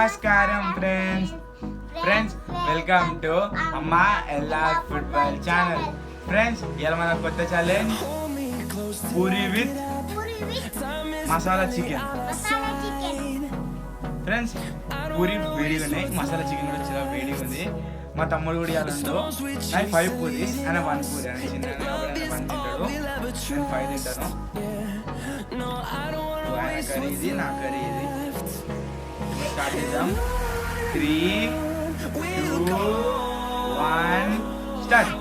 నమస్కారం friends welcome to అమ్మ ఎల్లా football channel. Friends ఇలా మన కొత్త challenge puri with masala chicken. Friends puri వేడిగా ఉన్నాయి, మసాలా చికెన్ కూడా చాలా వేడిగా ఉంది. మా తమ్ముడు కూడా ఇవ్వాలంటూ నాకు 5 పూరీస్ ఆయన 1 పూరి అని చిన్న 1 తింటాడు, నేను 5 తింటాను. ఆయన కర్రీ ఇది, నా కర్రీ ఇది. ఇప్పుడు స్టార్ట్ చేద్దాం. 3, 2, 1 స్టార్ట్.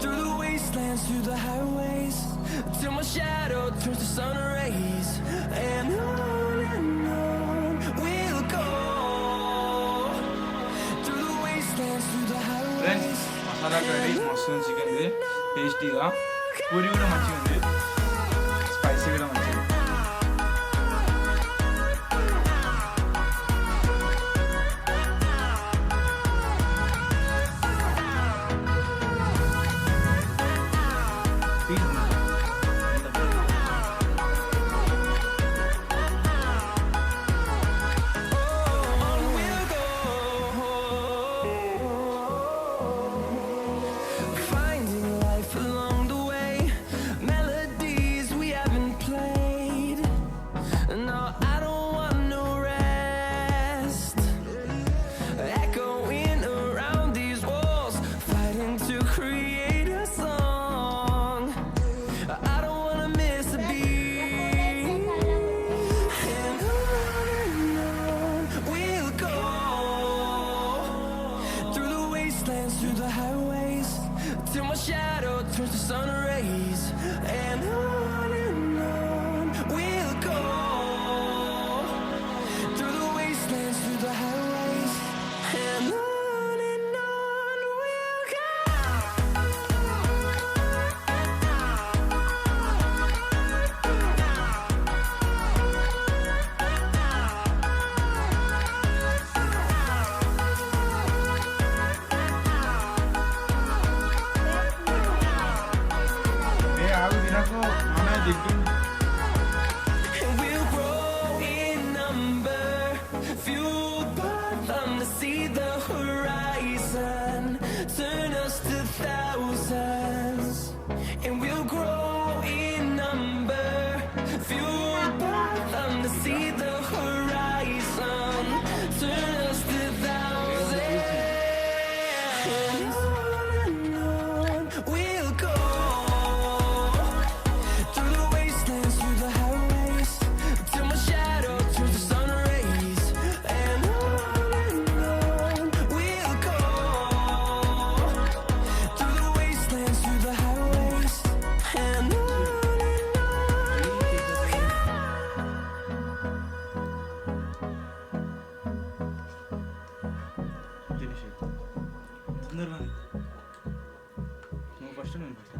ఫ్రెండ్స్ మసాలా కర్రీ మస్తు ఉంది, చికెన్ టేస్టీగా, పూరి కూడా మంచిగా ఉంది, స్పైసీ కూడా మంచిగా. Through the highways till my shadow turns to sun rays, and on we'll go. Through the wastelands, through the highways, and on we'll go. And we'll grow in number, fueled by them to see the horizon, turn us to thousands. And we'll grow in number, fueled by them to see the horizon, turn us to thousands. And on we'll go. నువ్వు first, నేను first.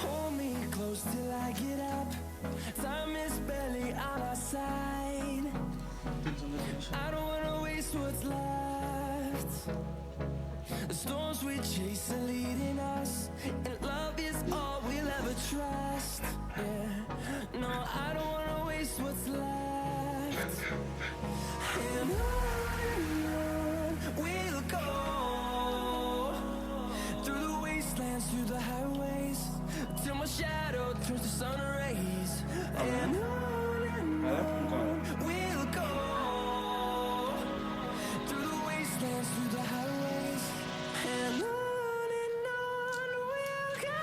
Hold me close till I get up. Time is barely on our side. I don't wanna waste what's left. The storms we chase are leading us, and love is all we'll ever trust. Yeah, no, I don't wanna waste what's left. And on we'll go. Through the wastelands, through the highways, till my shadow turns to sun rays. And on we'll go. Through the wastelands, through the highways, and on we'll go.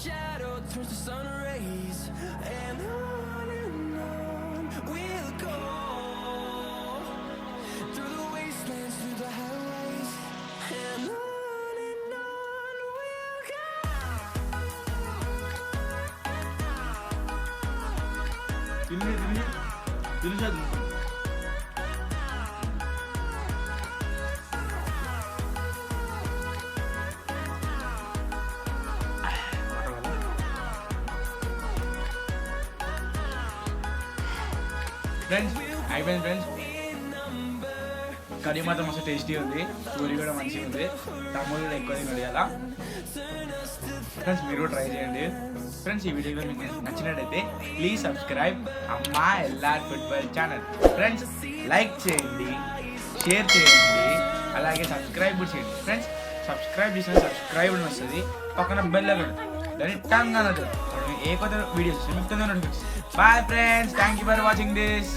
shadow turns to sun rays, and on we'll go, through the wastelands, through the highways, and on we'll go. Friends అయిపోయింది friends. Curry మాత్రం మస్తు tasty ఉంది, పూరి కూడా మంచిగా ఉంది, తమ్ముడు కూడా ఎక్కువ తిన్నాడు కదా ఫ్రెండ్స్. మీరు కూడా ట్రై చేయండి ఫ్రెండ్స్. ఈ వీడియో మీకు నచ్చినట్టయితే ప్లీజ్ సబ్స్క్రైబ్ అమ్మా LR football channel. Friends like చేయండి, షేర్ చేయండి, అలాగే సబ్స్క్రైబ్ కూడా చేయండి ఫ్రెండ్స్. సబ్స్క్రైబ్ చేసిన సబ్స్క్రైబ్ అని వస్తుంది, పక్కన బెల్ అక్కడ దాన్ని టంగ్ అనదు. ఏ కొత్త వీడియోస్ మీకు notification. Bye friends, thank you for watching this.